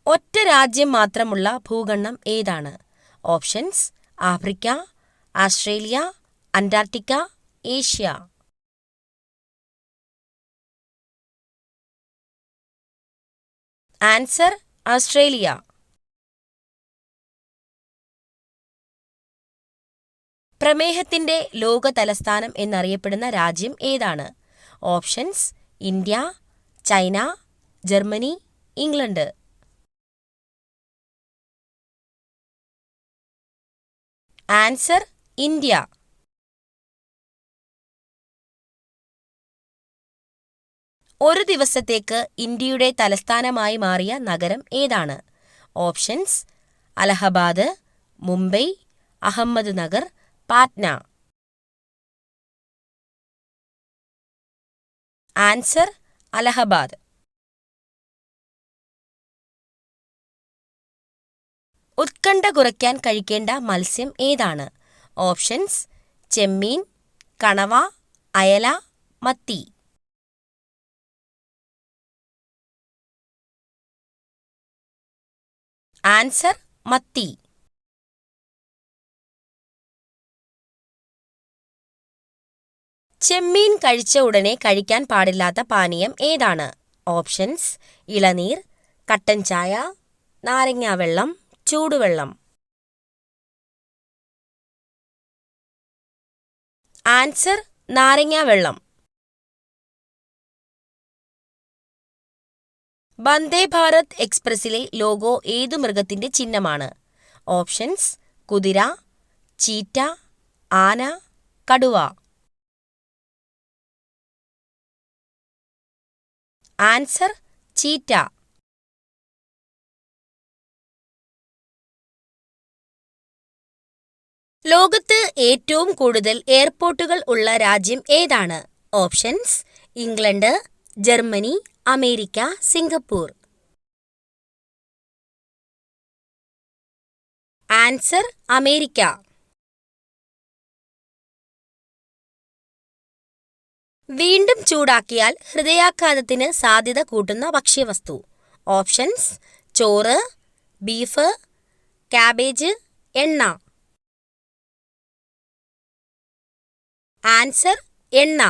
ഒറ്റ രാജ്യം മാത്രമുള്ള ഭൂഖണ്ഡം ഏതാണ്? Options: Africa, Australia, Antarctica, Asia. Answer: Australia. പ്രമേഹത്തിന്റെ ലോക തലസ്ഥാനം എന്നറിയപ്പെടുന്ന രാജ്യം ഏതാണ്? Options: India, China, Germany, England. Answer: India. ഒരു ദിവസത്തേക്ക് ഇന്ത്യയുടെ തലസ്ഥാനമായി മാറിയ നഗരം ഏതാണ്? Options: Allahabad, Mumbai, Ahmednagar, Patna. Answer: Allahabad. ഉത്കണ്ഠ കുറയ്ക്കാൻ കഴിക്കേണ്ട മത്സ്യം ഏതാണ്? ഓപ്ഷൻസ്: ചെമ്മീൻ, കണവ, അയല, മത്തി. ആൻസർ: മത്തി. ചെമ്മീൻ കഴിച്ച ഉടനെ കഴിക്കാൻ പാടില്ലാത്ത പാനീയം ഏതാണ്? ഓപ്ഷൻസ്: ഇളനീർ, കട്ടൻ ചായ, നാരങ്ങാവെള്ളം, ചൂടുവെള്ളം. ആൻസർ: നാരങ്ങാവെള്ളം. വന്ദേ ഭാരത് എക്സ്പ്രസിലെ ലോഗോ ഏതു മൃഗത്തിന്റെ ചിഹ്നമാണ്? ഓപ്ഷൻസ്: കുതിര, ചീറ്റ, ആന, കടുവ. Answer: cheetah. ലോകത്ത് ഏറ്റവും കൂടുതൽ എയർപോർട്ടുകൾ ഉള്ള രാജ്യം ഏതാണ്? Options: England, Germany, America, Singapore. Answer: America. വീണ്ടും ചൂടാക്കിയാൽ ഹൃദയാഘാതത്തിന് സാധ്യത കൂട്ടുന്ന ഭക്ഷ്യവസ്തു. ഓപ്ഷൻസ്: ചോറ്, ബീഫ്, കാബേജ്, എണ്ണ. ആൻസർ: എണ്ണ.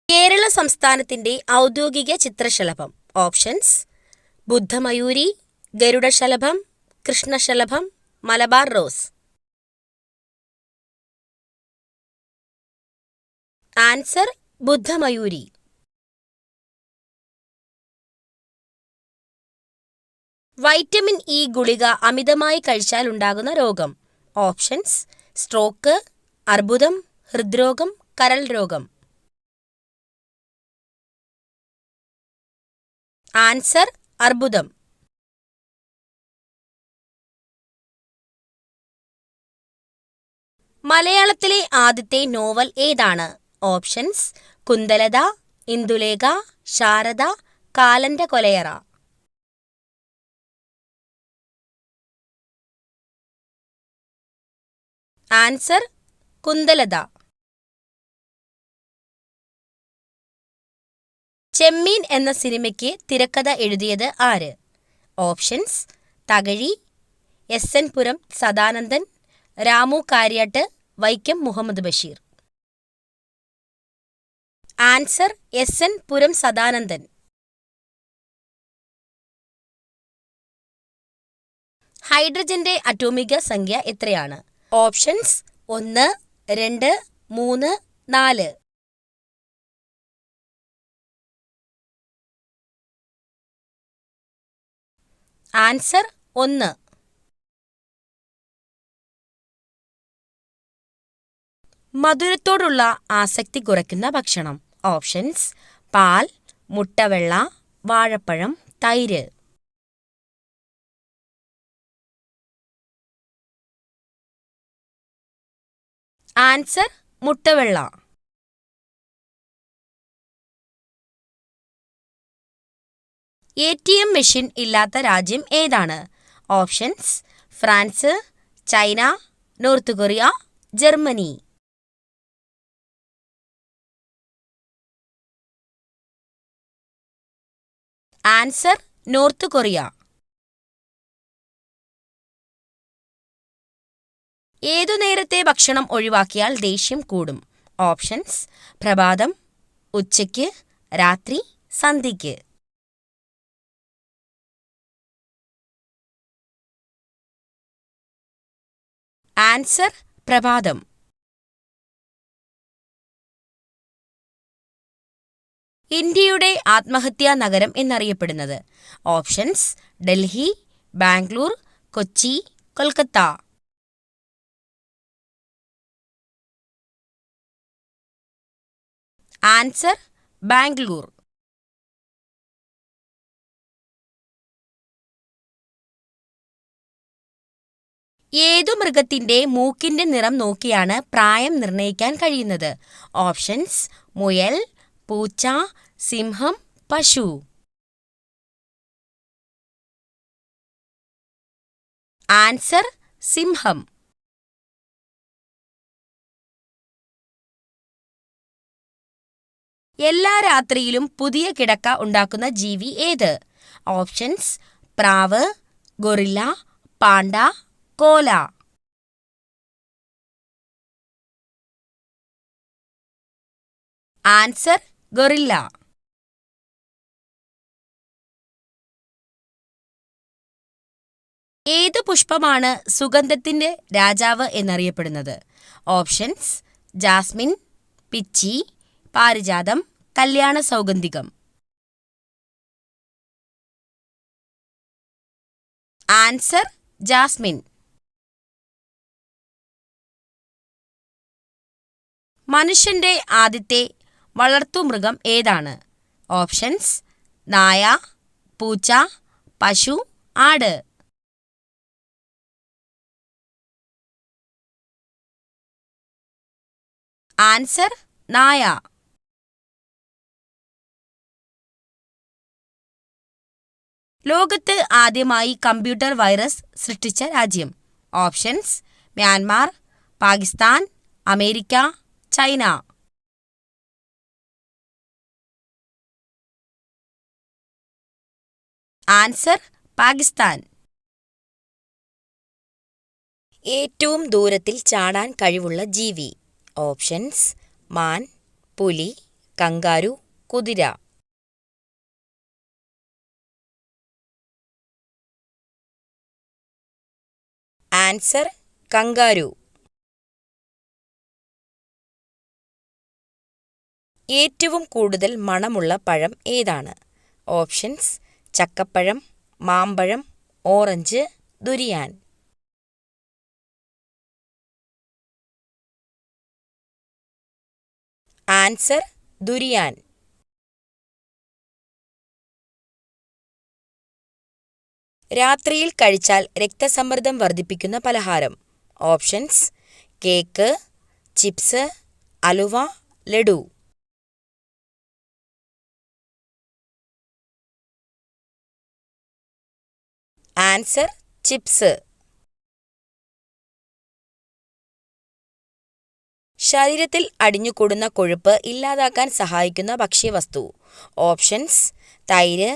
കേരള സംസ്ഥാനത്തിന്റെ ഔദ്യോഗിക ചിത്രശലഭം. ഓപ്ഷൻസ്: ബുദ്ധമയൂരി, ഗരുഡശലഭം, കൃഷ്ണശലഭം, മലബാർ റോസ്. ആൻസർ: ബുദ്ധമയൂരി. വൈറ്റമിൻ ഇ ഗുളിക അമിതമായി കഴിച്ചാൽ ഉണ്ടാകുന്ന രോഗം. ഓപ്ഷൻസ്: സ്ട്രോക്ക്, അർബുദം, ഹൃദ്രോഗം, കരൾ രോഗം. ആൻസർ: അർബുദം. മലയാളത്തിലെ ആദ്യത്തെ നോവൽ ഏതാണ്? ഓപ്ഷൻസ്: കുന്തലത, ഇന്ദുലേഖ, ശാരദ, കാലന്റെ കൊലയറ. ആൻസർ: കുന്തലത. ചെമ്മീൻ എന്ന സിനിമയ്ക്ക് തിരക്കഥ എഴുതിയത് ആര്? ഓപ്ഷൻസ്: തകഴി, എസ്.എൻ. പുരം സദാനന്ദൻ, രാമു കാര്യാട്ട്, വൈക്കം മുഹമ്മദ് ബഷീർ. ആൻസർ: എസ്.എൻ. പുരം സദാനന്ദൻ. ഹൈഡ്രജന്റെ അറ്റോമിക സംഖ്യ എത്രയാണ്? ഓപ്ഷൻസ്: 1, 2, 3, 4. ആൻസർ: 1. മധുരത്തോടുള്ള ആസക്തി കുറയ്ക്കുന്ന ഭക്ഷണം. ഓപ്ഷൻസ്: പാൽ, മുട്ടവെള്ള, വാഴപ്പഴം, തൈര്. ആൻസർ: മുട്ടവെള്ള. ATM മെഷീൻ ഇല്ലാത്ത രാജ്യം ഏതാണ്? Options: France, China, north Korea, Germany. Answer north Korea. ഏതു നേരത്തെ ഭക്ഷണം ഒഴിവാക്കിയാൽ ദേഷ്യം കൂടും? ഓപ്ഷൻസ്: പ്രഭാതം, ഉച്ചയ്ക്ക്, രാത്രി, സന്ധ്യയ്ക്ക്. ആൻസർ: പ്രഭാതം. ഇന്ത്യയുടെ ആത്മഹത്യാ നഗരം എന്നറിയപ്പെടുന്നത്? ഓപ്ഷൻസ്: ഡൽഹി, ബാംഗ്ലൂർ, കൊച്ചി, കൊൽക്കത്ത. ആൻസർ: ബാംഗ്ലൂർ. ഏതു മൃഗത്തിന്റെ മൂക്കിന്റെ നിറം നോക്കിയാണ് പ്രായം നിർണ്ണയിക്കാൻ കഴിയുന്നത്? ഓപ്ഷൻസ്: മുയൽ, പൂച്ച, സിംഹം, പശു. ആൻസർ: സിംഹം. എല്ലാ രാത്രിയിലും പുതിയ കിടക്ക ഉണ്ടാക്കുന്ന ജീവി ഏത്? ഓപ്ഷൻസ്: പ്രാവ്, ഗൊറില്ല, പാണ്ട, കോല. Answer: guerrilla. ഏതു പുഷ്പമാണ് സുഗന്ധത്തിന്റെ രാജാവ് എന്നറിയപ്പെടുന്നത്? ഓപ്ഷൻസ്: ജാസ്മിൻ, പിച്ചി, പാരിജാതം, കല്യാണ സൗഗന്ധികം. Answer: Jasmine. മനുഷ്യന്റെ ആദ്യത്തെ വളർത്തുമൃഗം ഏതാണ്? ഓപ്ഷൻസ്: നായ, പൂച്ച, പശു, ആട്. ആൻസർ: നായ. ലോകത്ത് ആദ്യമായി കമ്പ്യൂട്ടർ വൈറസ് സൃഷ്ടിച്ച രാജ്യം? Options: Myanmar, Pakistan, America, China. Answer: Pakistan. ഏറ്റവും ദൂരത്തിൽ ചാടാൻ കഴിവുള്ള ജീവി? ഓപ്ഷൻസ്: മാൻ, പുലി, കങ്കാരു, കുതിര. Answer: kangaroo. ഏറ്റവും കൂടുതൽ മണമുള്ള പഴം ഏതാണ്? ഓപ്ഷൻസ്: ചക്കപ്പഴം, മാമ്പഴം, ഓറഞ്ച്, ദുരിയാൻ. Answer: durian. രാത്രിയിൽ കഴിച്ചാൽ രക്തസമ്മർദ്ദം വർദ്ധിപ്പിക്കുന്ന പലഹാരം? ഓപ്ഷൻസ്: കേക്ക്, ചിപ്സ്, അലുവ, ലഡു. Answer: chips. ശരീരത്തിൽ അടിഞ്ഞുകൂടുന്ന കൊഴുപ്പ് ഇല്ലാതാക്കാൻ സഹായിക്കുന്ന ഭക്ഷ്യവസ്തു? ഓപ്ഷൻസ്: തൈര്,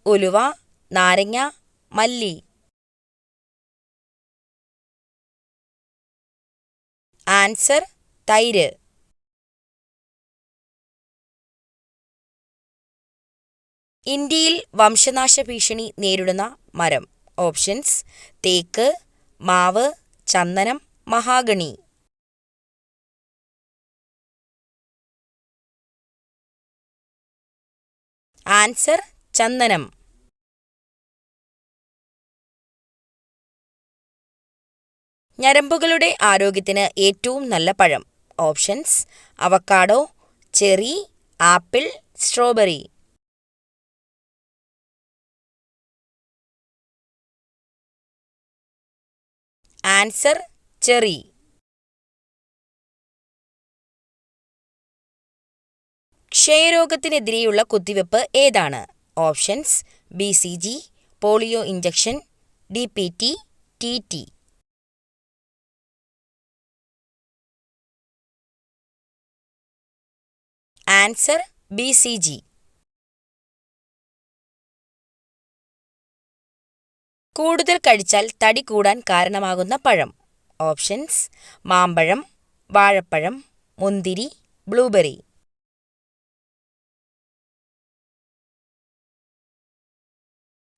ഉലുവ, നാരങ്ങ, മല്ലി. ആൻസർ: തൈര്. ഇന്ത്യയിൽ വംശനാശ ഭീഷണി നേരിടുന്ന മരം? ഓപ്ഷൻസ്: തേക്ക്, മാവ്, ചന്ദനം, മഹാഗണി. ആൻസർ: ചന്ദനം. ഞരമ്പുകളുടെ ആരോഗ്യത്തിന് ഏറ്റവും നല്ല പഴം? Options: avocado, cherry, apple, strawberry. Answer: cherry. ക്ഷയരോഗത്തിനെതിരെയുള്ള കുത്തിവയ്പ്പ് ഏതാണ്? Options: BCG, polio injection, DPT, TT. Answer: BCG. കൂടുതൽ കഴിച്ചാൽ തടി കൂടാൻ കാരണമാകുന്ന പഴം. ഓപ്ഷൻസ്: മാമ്പഴം, വാഴപ്പഴം, മുന്തിരി, ബ്ലൂബെറി.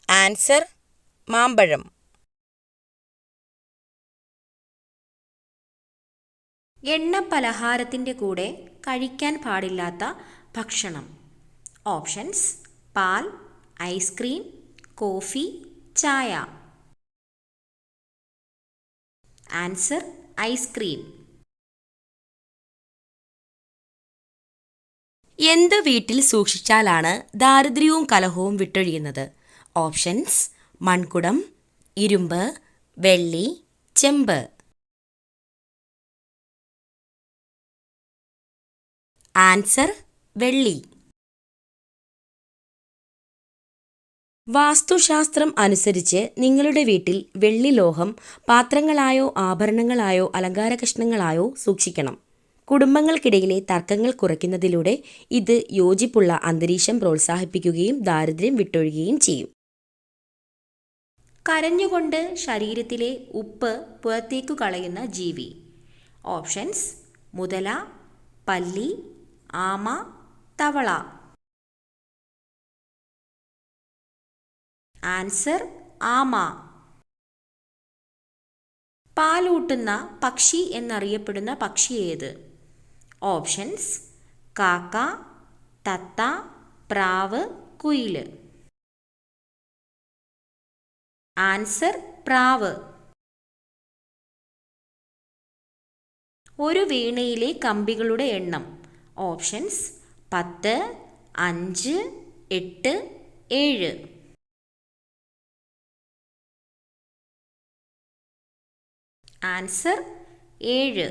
ആൻസർ: മാമ്പഴം. എണ്ണ പലഹാരത്തിൻ്റെ കൂടെ കഴിക്കാൻ പാടില്ലാത്ത ഭക്ഷണം. ഓപ്ഷൻസ്: പാൽ, ഐസ്ക്രീം, കോഫി, ചായ. Answer: ice cream. എന്ത് വീട്ടിൽ സൂക്ഷിച്ചാലാണ് ദാരിദ്ര്യവും കലഹവും വിട്ടൊഴിയുന്നത്? ഓപ്ഷൻസ്: മൺകുടം, ഇരുമ്പ്, വെള്ളി, ചെമ്പ്. ആൻസർ: വെള്ളി. വാസ്തുശാസ്ത്രം അനുസരിച്ച് നിങ്ങളുടെ വീട്ടിൽ വെള്ളി ലോഹം പാത്രങ്ങളായോ ആഭരണങ്ങളായോ അലങ്കാര കഷ്ണങ്ങളായോ സൂക്ഷിക്കണം. കുടുംബങ്ങൾക്കിടയിലെ തർക്കങ്ങൾ കുറയ്ക്കുന്നതിലൂടെ ഇത് യോജിപ്പുള്ള അന്തരീക്ഷം പ്രോത്സാഹിപ്പിക്കുകയും ദാരിദ്ര്യം വിട്ടൊഴിയുകയും ചെയ്യും. കരഞ്ഞുകൊണ്ട് ശരീരത്തിലെ ഉപ്പ് പുറത്തേക്കു കളയുന്ന ജീവി. ഓപ്ഷൻസ്: മുതല, പല്ലി, ആമ, തവള. ആൻസർ: ആമ. പാലൂട്ടുന്ന പക്ഷി എന്നറിയപ്പെടുന്ന പക്ഷി ഏത്? ഓപ്ഷൻസ്: കാക്ക, തത്ത, പ്രാവ്, കുയില്. ആൻസർ: പ്രാവ്. ഒരു വീണയിലെ കമ്പികളുടെ എണ്ണം. ഓപ്ഷൻസ്: 10, 5, 8, 7. ആൻസർ: 7.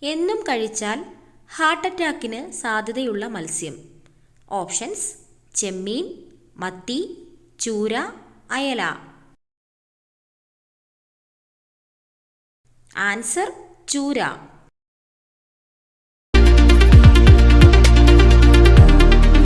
എന്നും കഴിച്ചാൽ ഹാർട്ട് അറ്റാക്കിന് സാധ്യതയുള്ള മത്സ്യം. ഓപ്ഷൻസ്: ചെമ്മീൻ, മത്തി, ചൂര, അയല. ആൻസർ: ചൂര.